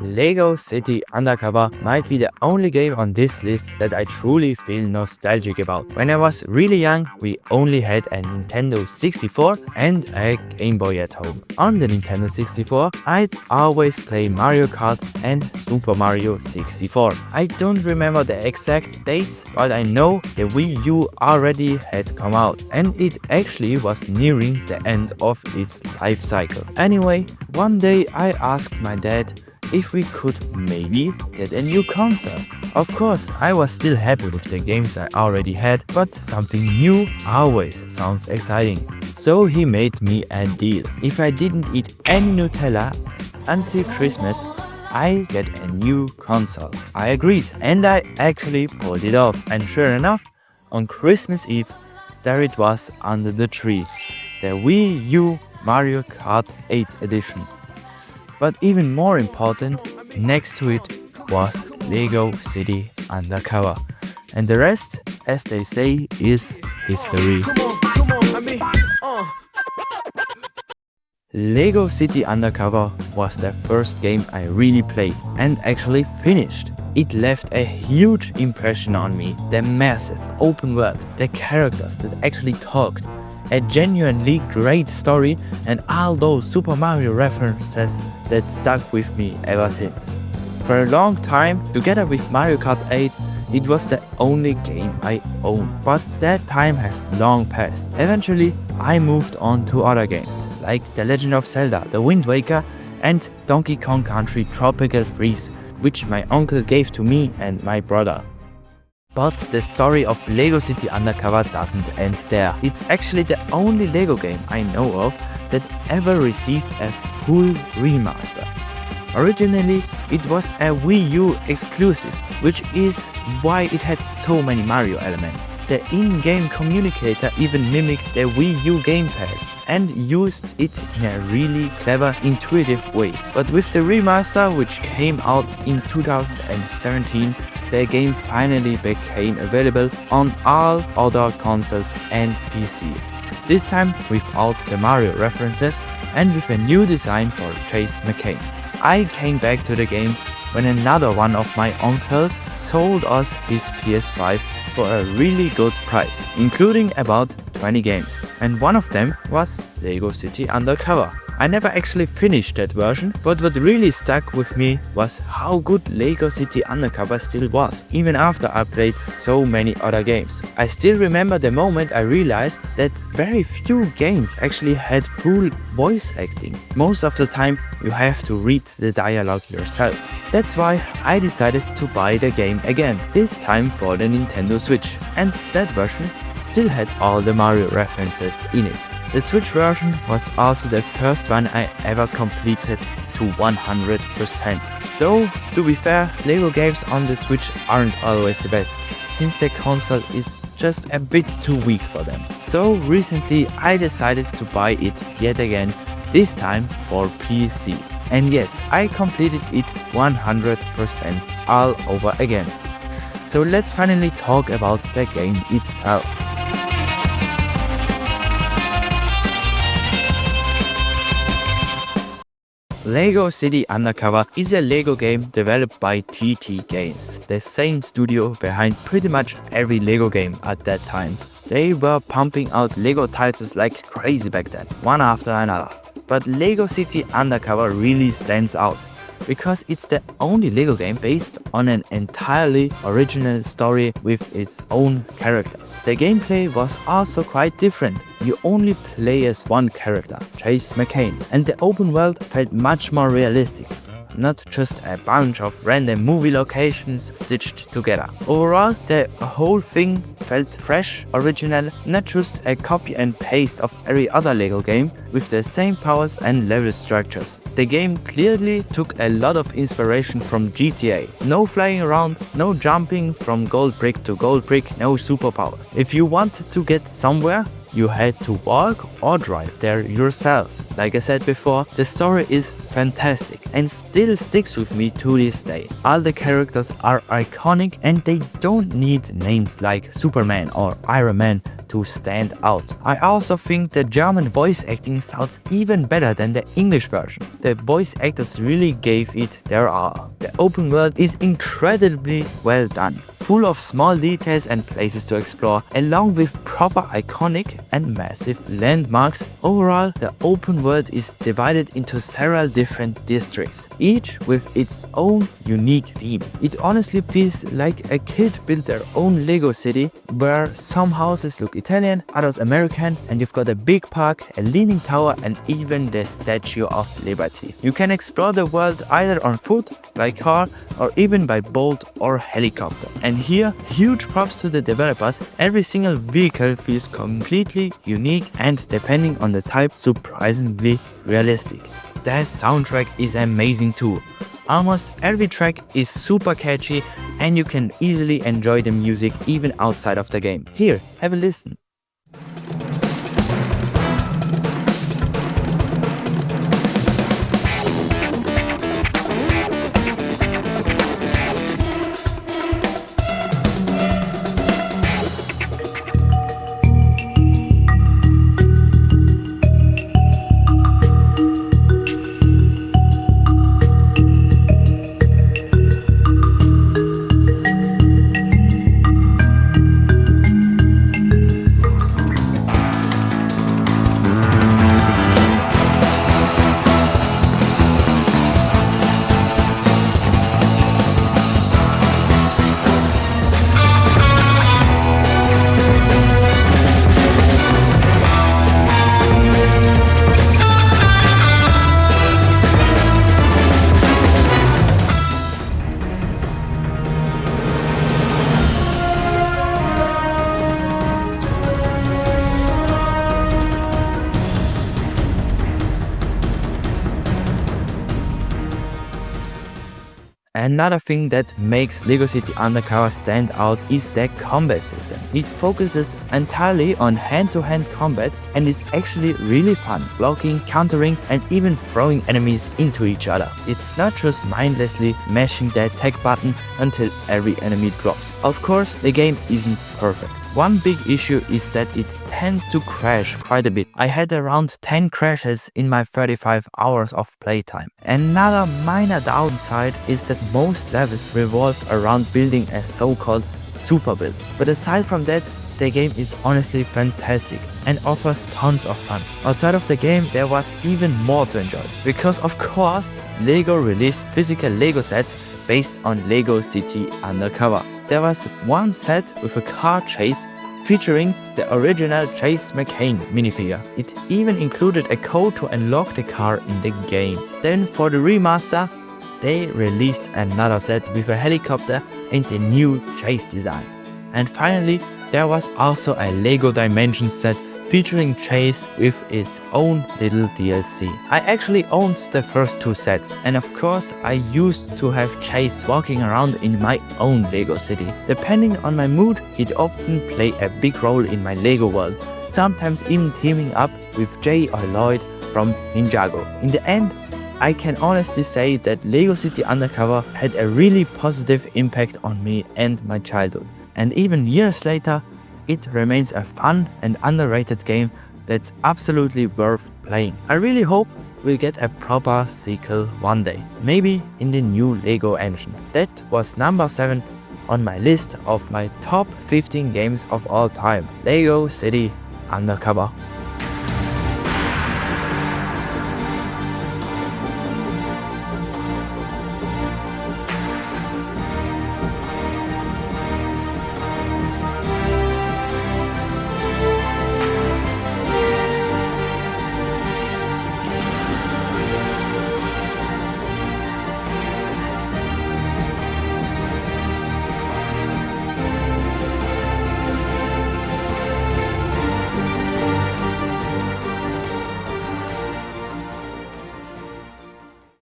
Lego City Undercover might be the only game on this list that I truly feel nostalgic about. When I was really young, we only had a Nintendo 64 and a Game Boy at home. On the Nintendo 64, I'd always play Mario Kart and Super Mario 64. I don't remember the exact dates, but I know the Wii U already had come out, and it actually was nearing the end of its life cycle. Anyway, one day I asked my dad if we could maybe get a new console. Of course, I was still happy with the games I already had, but something new always sounds exciting. So he made me a deal. If I didn't eat any Nutella until Christmas, I get a new console. I agreed, and I actually pulled it off. And sure enough, on Christmas Eve, there it was under the tree. The Wii U Mario Kart 8 edition. But even more important, next to it was Lego City Undercover. And the rest, as they say, is history. Lego City Undercover was the first game I really played and actually finished. It left a huge impression on me. The massive open world, the characters that actually talked, a genuinely great story, and all those Super Mario references that stuck with me ever since. For a long time, together with Mario Kart 8, it was the only game I owned, but that time has long passed. Eventually, I moved on to other games, like The Legend of Zelda, The Wind Waker, and Donkey Kong Country Tropical Freeze, which my uncle gave to me and my brother. But the story of Lego City Undercover doesn't end there. It's actually the only Lego game I know of that ever received a full remaster. Originally, it was a Wii U exclusive, which is why it had so many Mario elements. The in-game communicator even mimicked the Wii U gamepad and used it in a really clever, intuitive way. But with the remaster, which came out in 2017, the game finally became available on all other consoles and PC. This time without the Mario references and with a new design for Chase McCain. I came back to the game when another one of my uncles sold us his PS5 for a really good price, including about 20 games. And one of them was Lego City Undercover. I never actually finished that version, but what really stuck with me was how good Lego City Undercover still was, even after I played so many other games. I still remember the moment I realized that very few games actually had full voice acting. Most of the time you have to read the dialogue yourself. That's why I decided to buy the game again, this time for the Nintendo Switch, and that version still had all the Mario references in it. The Switch version was also the first one I ever completed to 100%. Though, to be fair, Lego games on the Switch aren't always the best, since the console is just a bit too weak for them. So recently I decided to buy it yet again, this time for PC. And yes, I completed it 100% all over again. So let's finally talk about the game itself. Lego City Undercover is a Lego game developed by TT Games, the same studio behind pretty much every Lego game at that time. They were pumping out Lego titles like crazy back then, one after another. But Lego City Undercover really stands out, because it's the only Lego game based on an entirely original story with its own characters. The gameplay was also quite different. You only play as one character, Chase McCain, and the open world felt much more realistic. Not just a bunch of random movie locations stitched together. Overall, the whole thing felt fresh, original, not just a copy and paste of every other Lego game with the same powers and level structures. The game clearly took a lot of inspiration from GTA. No flying around, no jumping from gold brick to gold brick, no superpowers. If you wanted to get somewhere, you had to walk or drive there yourself. Like I said before, the story is fantastic and still sticks with me to this day. All the characters are iconic and they don't need names like Superman or Iron Man to stand out. I also think the German voice acting sounds even better than the English version. The voice actors really gave it their all. The open world is incredibly well done, full of small details and places to explore, along with proper iconic and massive landmarks. Overall, the open world is divided into several different districts, each with its own unique theme. It honestly feels like a kid built their own Lego city, where some houses look Italian, others American, and you've got a big park, a leaning tower, and even the Statue of Liberty. You can explore the world either on foot, by car, or even by boat or helicopter. And here, huge props to the developers. Every single vehicle feels completely unique and, depending on the type, surprisingly realistic. The soundtrack is amazing too. Almost every track is super catchy and you can easily enjoy the music even outside of the game. Here, have a listen. Another thing that makes Lego City Undercover stand out is the combat system. It focuses entirely on hand-to-hand combat and is actually really fun, blocking, countering, and even throwing enemies into each other. It's not just mindlessly mashing the attack button until every enemy drops. Of course, the game isn't perfect. One big issue is that it tends to crash quite a bit. I had around 10 crashes in my 35 hours of playtime. Another minor downside is that most levels revolve around building a so-called super build. But aside from that, the game is honestly fantastic and offers tons of fun. Outside of the game, there was even more to enjoy. Because of course, Lego released physical Lego sets based on Lego City Undercover. There was one set with a car chase featuring the original Chase McCain minifigure. It even included a code to unlock the car in the game. Then for the remaster, they released another set with a helicopter and the new chase design. And finally, there was also a Lego Dimensions set featuring Chase with its own little DLC. I actually owned the first two sets, and of course I used to have Chase walking around in my own Lego city. Depending on my mood, he'd often play a big role in my Lego world, sometimes even teaming up with Jay or Lloyd from Ninjago. In the end, I can honestly say that Lego City Undercover had a really positive impact on me and my childhood. And even years later, it remains a fun and underrated game that's absolutely worth playing. I really hope we'll get a proper sequel one day, maybe in the new Lego engine. That was number 7 on my list of my top 15 games of all time, Lego City Undercover.